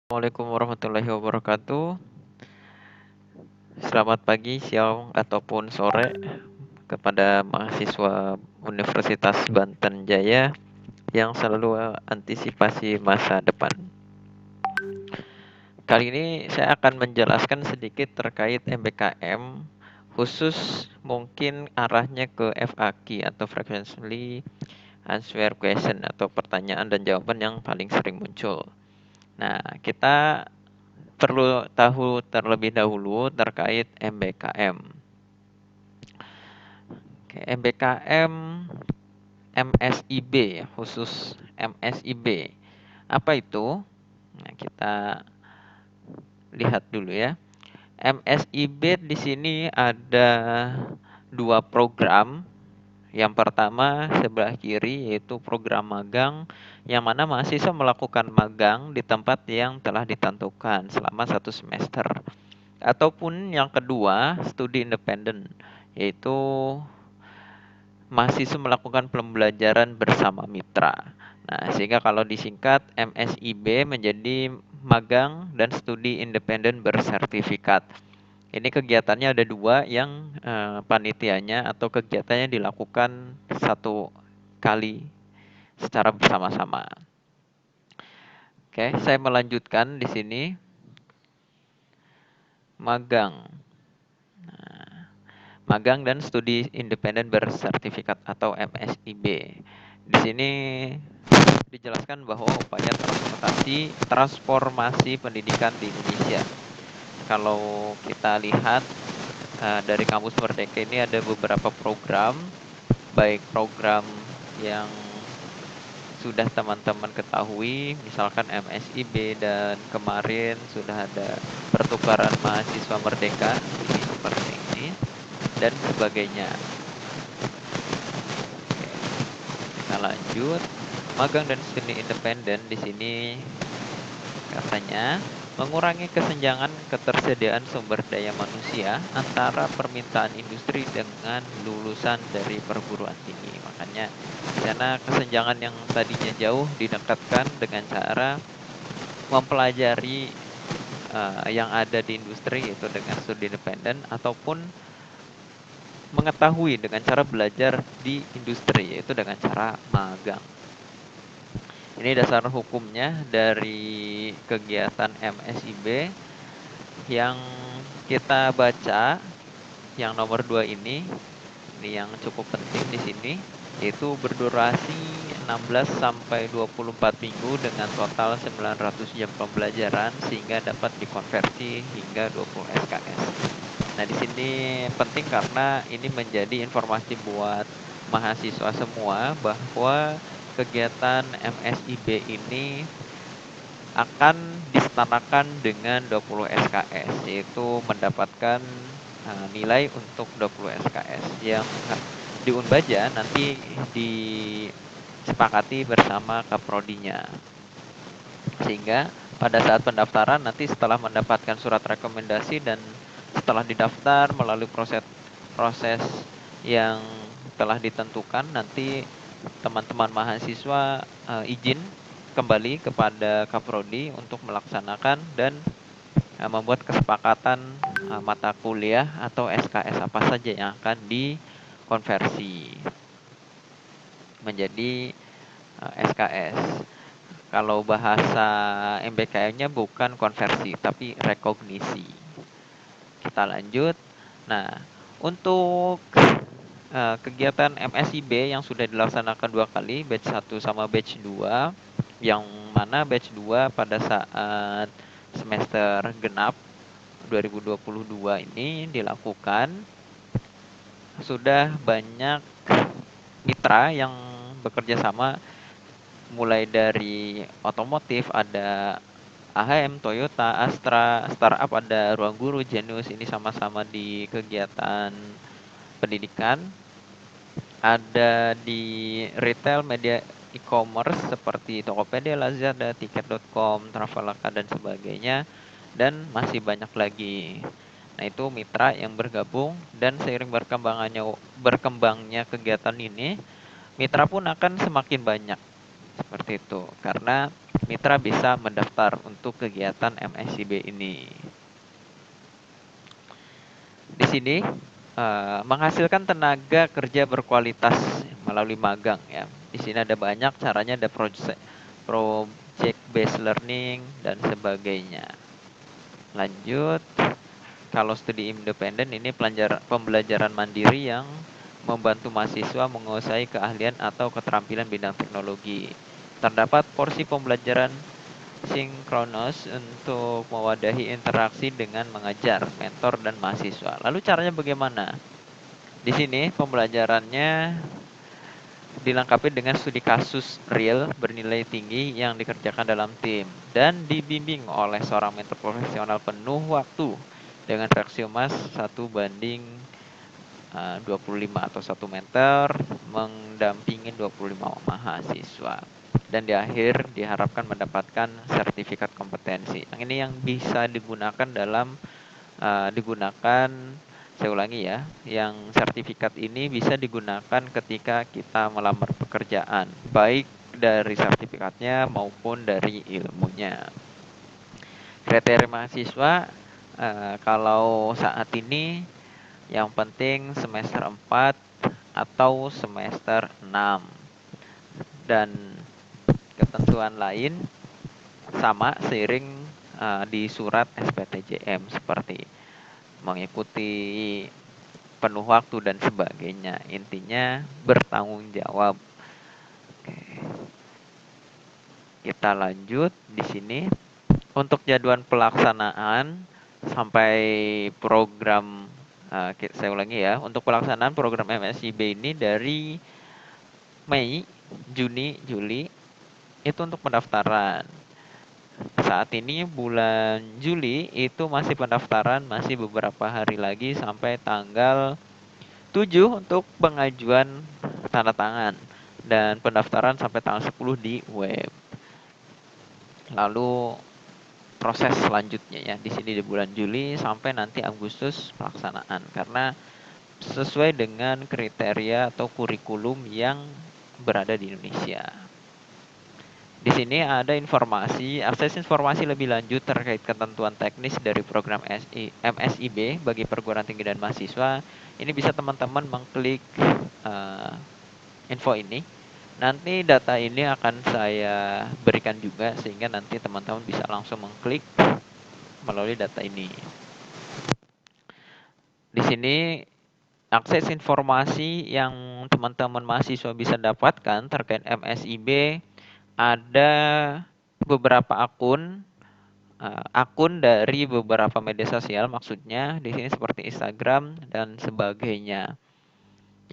Assalamualaikum warahmatullahi wabarakatuh. Selamat pagi, siang, ataupun sore kepada mahasiswa Universitas Banten Jaya yang selalu antisipasi masa depan. Kali ini saya akan menjelaskan sedikit terkait MBKM, khusus mungkin arahnya ke FAQ atau Frequently Answered Question atau pertanyaan dan jawaban yang paling sering muncul. Nah, kita perlu tahu terlebih dahulu terkait MBKM. Oke, MBKM MSIB, khusus MSIB. Apa itu? Nah, kita lihat dulu ya. MSIB di sini ada dua program. Yang pertama sebelah kiri yaitu program magang, yang mana mahasiswa melakukan magang di tempat yang telah ditentukan selama 1 semester. Ataupun yang kedua, studi independen, yaitu mahasiswa melakukan pembelajaran bersama mitra. Nah, sehingga kalau disingkat MSIB menjadi magang dan studi independen bersertifikat. Ini kegiatannya ada dua yang panitianya atau kegiatannya dilakukan satu kali secara bersama-sama. Oke, saya melanjutkan di sini. Magang. Magang dan Studi Independen Bersertifikat atau MSIB. Di sini dijelaskan bahwa upaya transformasi pendidikan di Indonesia. Kalau kita lihat dari Kampus Merdeka ini ada beberapa program, baik program yang sudah teman-teman ketahui, misalkan MSIB, dan kemarin sudah ada pertukaran mahasiswa merdeka ini seperti ini dan sebagainya. Oke, kita lanjut. Magang dan studi independen di sini katanya mengurangi kesenjangan ketersediaan sumber daya manusia antara permintaan industri dengan lulusan dari perguruan tinggi. Makanya di sana kesenjangan yang tadinya jauh didekatkan dengan cara mempelajari yang ada di industri, yaitu dengan studi independen, ataupun mengetahui dengan cara belajar di industri, yaitu dengan cara magang. Ini dasar hukumnya dari kegiatan MSIB yang kita baca, yang nomor 2 ini yang cukup penting di sini, yaitu berdurasi 16 sampai 24 minggu dengan total 900 jam pembelajaran sehingga dapat dikonversi hingga 20 SKS. Nah, di sini penting karena ini menjadi informasi buat mahasiswa semua bahwa kegiatan MSIB ini akan disetarakan dengan 20 SKS, yaitu mendapatkan nilai untuk 20 SKS yang di Unbaja nanti disepakati bersama Kaprodinya. Sehingga pada saat pendaftaran nanti setelah mendapatkan surat rekomendasi dan setelah didaftar melalui proses yang telah ditentukan, nanti teman-teman mahasiswa izin kembali kepada Kaprodi untuk melaksanakan dan membuat kesepakatan mata kuliah atau SKS apa saja yang akan dikonversi menjadi SKS. Kalau bahasa MBKM-nya bukan konversi, tapi rekognisi. Kita lanjut. Nah, untuk kegiatan MSIB yang sudah dilaksanakan 2 kali, batch 1 sama batch 2, yang mana batch 2 pada saat semester genap 2022 ini dilakukan, sudah banyak mitra yang bekerja sama, mulai dari otomotif ada AHM, Toyota, Astra, startup ada Ruang Guru, Genius, ini sama-sama di kegiatan pendidikan. Ada di retail media e-commerce seperti Tokopedia, Lazada, Tiket.com, Traveloka, dan sebagainya. Dan masih banyak lagi. Nah, itu mitra yang bergabung, dan seiring berkembangnya kegiatan ini, mitra pun akan semakin banyak. Seperti itu. Karena mitra bisa mendaftar untuk kegiatan MSIB ini. Di sini menghasilkan tenaga kerja berkualitas melalui magang ya. Di sini ada banyak caranya, ada project based learning dan sebagainya. Lanjut, kalau studi independen ini pembelajaran mandiri yang membantu mahasiswa menguasai keahlian atau keterampilan bidang teknologi. Terdapat porsi pembelajaran sinkronus untuk mewadahi interaksi dengan mengajar, mentor, dan mahasiswa. Lalu caranya bagaimana? Di sini pembelajarannya dilengkapi dengan studi kasus real bernilai tinggi yang dikerjakan dalam tim dan dibimbing oleh seorang mentor profesional penuh waktu dengan rasio mas 1:25 atau 1 meter mendampingi 25 mahasiswa. Dan di akhir diharapkan mendapatkan sertifikat kompetensi. Yang ini yang bisa digunakan saya ulangi ya, yang sertifikat ini bisa digunakan ketika kita melamar pekerjaan, baik dari sertifikatnya maupun dari ilmunya. Kriteria mahasiswa kalau saat ini yang penting semester 4 atau semester 6. Dan ketentuan lain sama seiring di surat SPTJM seperti mengikuti penuh waktu dan sebagainya. Intinya bertanggung jawab. Oke. Kita lanjut di sini. Untuk jadwal pelaksanaan sampai program saya ulangi ya, untuk pelaksanaan program MSIB ini dari Mei, Juni, Juli itu untuk pendaftaran. Saat ini bulan Juli itu masih pendaftaran, masih beberapa hari lagi sampai tanggal 7 untuk pengajuan tanda tangan dan pendaftaran sampai tanggal 10 di web. Lalu proses selanjutnya ya di sini di bulan Juli sampai nanti Agustus pelaksanaan, karena sesuai dengan kriteria atau kurikulum yang berada di Indonesia. Di sini ada akses informasi lebih lanjut terkait ketentuan teknis dari program MSIB bagi perguruan tinggi dan mahasiswa. Ini bisa teman-teman mengklik info ini. Nanti data ini akan saya berikan juga sehingga nanti teman-teman bisa langsung mengklik melalui data ini. Di sini akses informasi yang teman-teman mahasiswa bisa dapatkan terkait MSIB, ada beberapa akun dari beberapa media sosial, maksudnya di sini seperti Instagram dan sebagainya.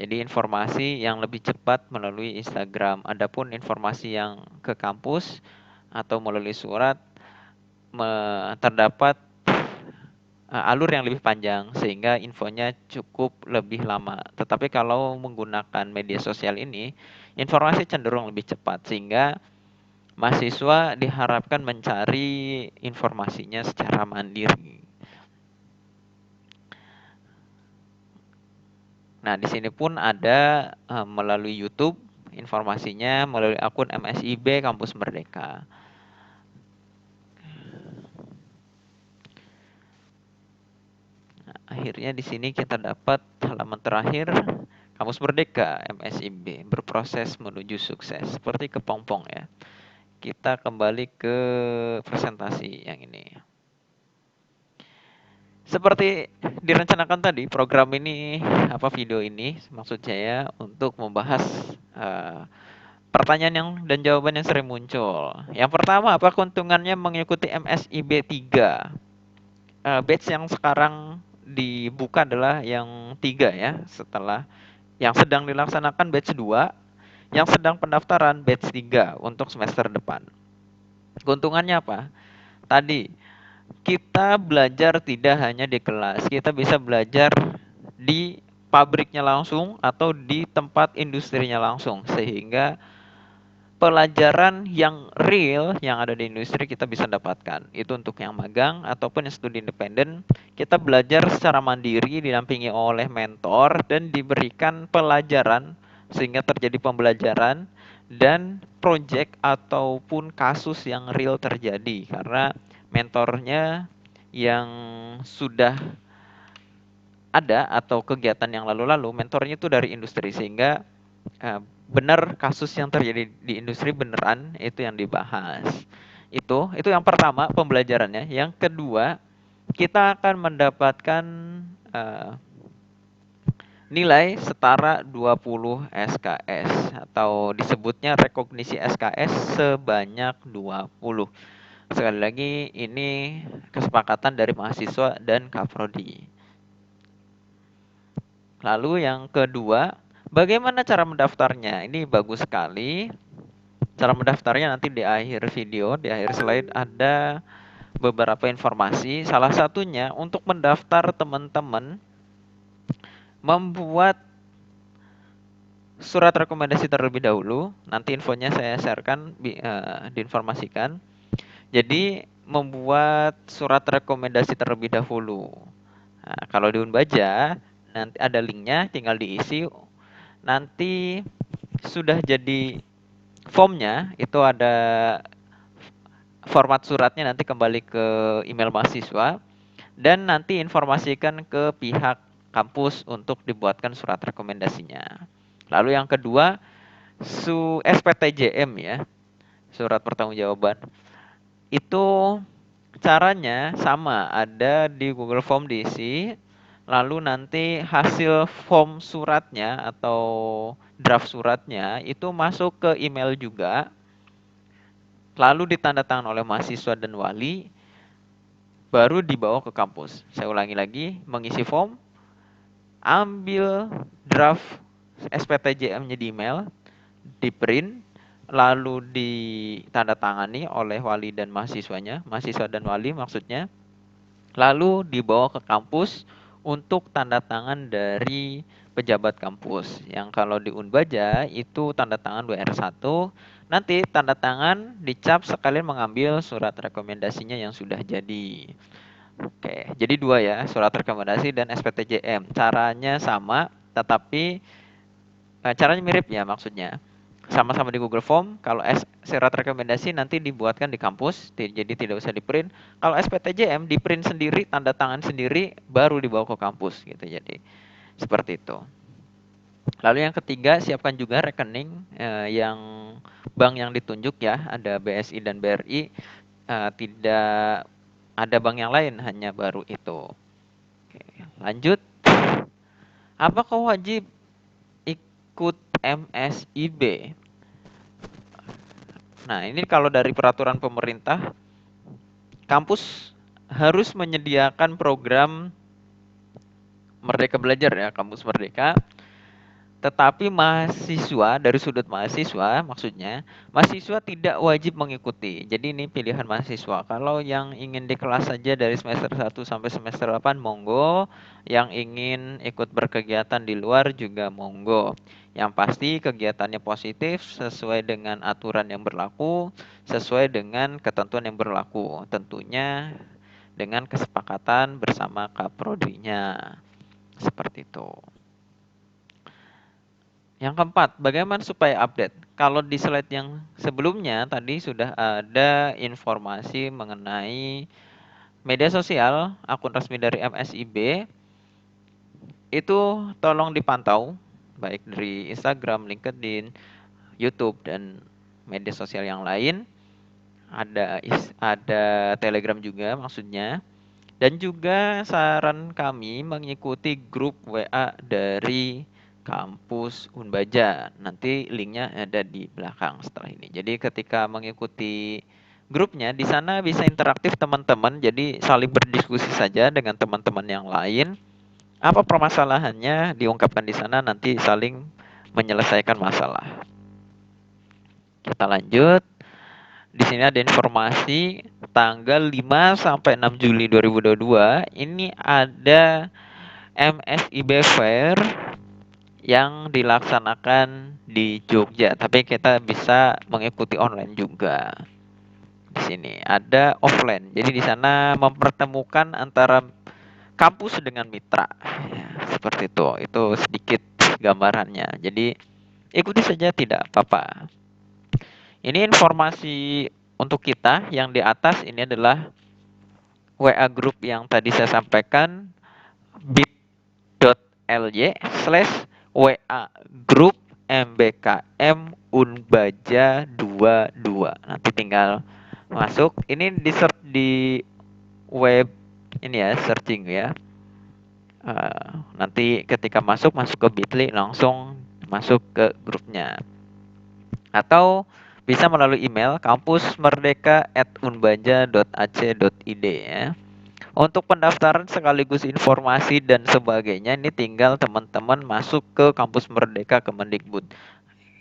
Jadi informasi yang lebih cepat melalui Instagram. Adapun informasi yang ke kampus atau melalui surat terdapat alur yang lebih panjang sehingga infonya cukup lebih lama. Tetapi kalau menggunakan media sosial ini, informasi cenderung lebih cepat sehingga mahasiswa diharapkan mencari informasinya secara mandiri. Nah, di sini pun ada melalui YouTube informasinya melalui akun MSIB Kampus Merdeka. Nah, akhirnya di sini kita dapat halaman terakhir Kampus Merdeka MSIB berproses menuju sukses, seperti kepompong ya. Kita kembali ke presentasi yang ini. Seperti direncanakan tadi, program ini video ini maksud saya untuk membahas pertanyaan dan jawaban yang sering muncul. Yang pertama, apa keuntungannya mengikuti MSIB 3? Batch yang sekarang dibuka adalah yang 3 ya, setelah yang sedang dilaksanakan batch 2, yang sedang pendaftaran batch 3 untuk semester depan. Keuntungannya apa? Tadi kita belajar tidak hanya di kelas, kita bisa belajar di pabriknya langsung atau di tempat industrinya langsung, sehingga pelajaran yang real yang ada di industri kita bisa dapatkan. Itu untuk yang magang ataupun yang studi independen, kita belajar secara mandiri didampingi oleh mentor dan diberikan pelajaran sehingga terjadi pembelajaran dan project ataupun kasus yang real terjadi, karena mentornya yang sudah ada atau kegiatan yang lalu-lalu mentornya itu dari industri, sehingga benar kasus yang terjadi di industri beneran itu yang dibahas. Itu yang pertama pembelajarannya. Yang kedua, kita akan mendapatkan uh, nilai setara 20 SKS atau disebutnya rekognisi SKS sebanyak 20. Sekali lagi ini kesepakatan dari mahasiswa dan Kaprodi. Lalu yang kedua, bagaimana cara mendaftarnya? Ini bagus sekali. Cara mendaftarnya nanti di akhir video, di akhir slide ada beberapa informasi. Salah satunya untuk mendaftar teman-teman membuat surat rekomendasi terlebih dahulu. Nanti infonya saya sharekan, diinformasikan. Jadi membuat surat rekomendasi terlebih dahulu. Nah, kalau di Unbaja nanti ada linknya, tinggal diisi. Nanti sudah jadi formnya, itu ada format suratnya, nanti kembali ke email mahasiswa dan nanti informasikan ke pihak kampus untuk dibuatkan surat rekomendasinya. Lalu yang kedua, SPTJM ya, surat pertanggungjawaban. Itu caranya sama, ada di Google Form diisi, lalu nanti hasil form suratnya atau draft suratnya itu masuk ke email juga, lalu ditandatangan oleh mahasiswa dan wali, baru dibawa ke kampus. Saya ulangi lagi, mengisi form, ambil draft SPTJM-nya di email, di print, lalu ditandatangani oleh wali dan mahasiswanya, mahasiswa dan wali maksudnya, lalu dibawa ke kampus untuk tanda tangan dari pejabat kampus. Yang kalau di Unbaja itu tanda tangan WR1, nanti tanda tangan dicap sekalian mengambil surat rekomendasinya yang sudah jadi. Oke, jadi dua ya, surat rekomendasi dan SPTJM. Caranya sama, tetapi caranya mirip ya maksudnya. Sama-sama di Google Form, kalau surat rekomendasi nanti dibuatkan di kampus, jadi tidak usah di print. Kalau SPTJM di print sendiri, tanda tangan sendiri, baru dibawa ke kampus gitu. Jadi seperti itu. Lalu yang ketiga, siapkan juga rekening yang bank yang ditunjuk ya, ada BSI dan BRI, tidak ada bank yang lain, hanya baru itu. Oke, lanjut. Apakah wajib ikut MSIB? Nah, ini kalau dari peraturan pemerintah, kampus harus menyediakan program Merdeka Belajar ya, kampus Merdeka. Tetapi mahasiswa, dari sudut mahasiswa maksudnya, mahasiswa tidak wajib mengikuti. Jadi ini pilihan mahasiswa. Kalau yang ingin di kelas saja dari semester 1 sampai semester 8 monggo, yang ingin ikut berkegiatan di luar juga monggo. Yang pasti kegiatannya positif sesuai dengan aturan yang berlaku, sesuai dengan ketentuan yang berlaku. Tentunya dengan kesepakatan bersama kaprodinya. Seperti itu. Yang keempat, bagaimana supaya update? Kalau di slide yang sebelumnya tadi sudah ada informasi mengenai media sosial, akun resmi dari MSIB. Itu tolong dipantau, baik dari Instagram, LinkedIn, YouTube, dan media sosial yang lain. Ada Telegram juga maksudnya. Dan juga saran kami mengikuti grup WA dari kampus Unbaja. Nanti linknya ada di belakang setelah ini. Jadi ketika mengikuti grupnya, di sana bisa interaktif teman-teman. Jadi saling berdiskusi saja dengan teman-teman yang lain. Apa permasalahannya diungkapkan di sana, nanti saling menyelesaikan masalah. Kita lanjut. Di sini ada informasi tanggal 5 sampai 6 Juli 2022 ini ada MSIB Fair yang dilaksanakan di Jogja, tapi kita bisa mengikuti online juga. Di sini ada offline. Jadi di sana mempertemukan antara kampus dengan mitra. Ya, seperti itu. Itu sedikit gambarannya. Jadi ikuti saja, tidak apa-apa. Ini informasi untuk kita yang di atas ini adalah WA group yang tadi saya sampaikan, bit.ly/WA group MBKM Unbaja 22. Nanti tinggal masuk. Ini di search di web ini ya, searching ya. Nanti ketika masuk ke Bitly langsung masuk ke grupnya. Atau bisa melalui email kampusmerdeka@unbaja.ac.id ya. Untuk pendaftaran sekaligus informasi dan sebagainya ini tinggal teman-teman masuk ke Kampus Merdeka Kemendikbud.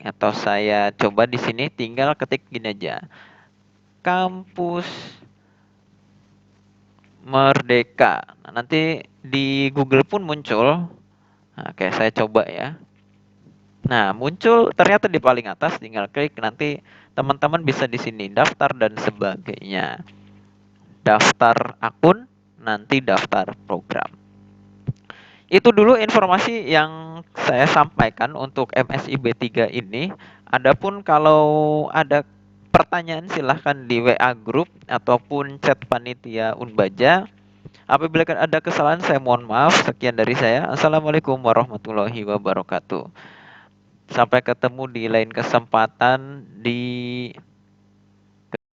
Atau saya coba di sini tinggal ketik gini aja. Kampus Merdeka. Nah, nanti di Google pun muncul. Nah, oke, saya coba ya. Nah, muncul ternyata di paling atas, tinggal klik nanti teman-teman bisa di sini daftar dan sebagainya. Daftar akun, nanti daftar program. Itu dulu informasi yang saya sampaikan untuk MSIB 3 ini. Adapun kalau ada pertanyaan silahkan di WA group ataupun chat panitia Unbaja. Apabila ada kesalahan saya mohon maaf. Sekian dari saya. Assalamualaikum warahmatullahi wabarakatuh. Sampai ketemu di lain kesempatan di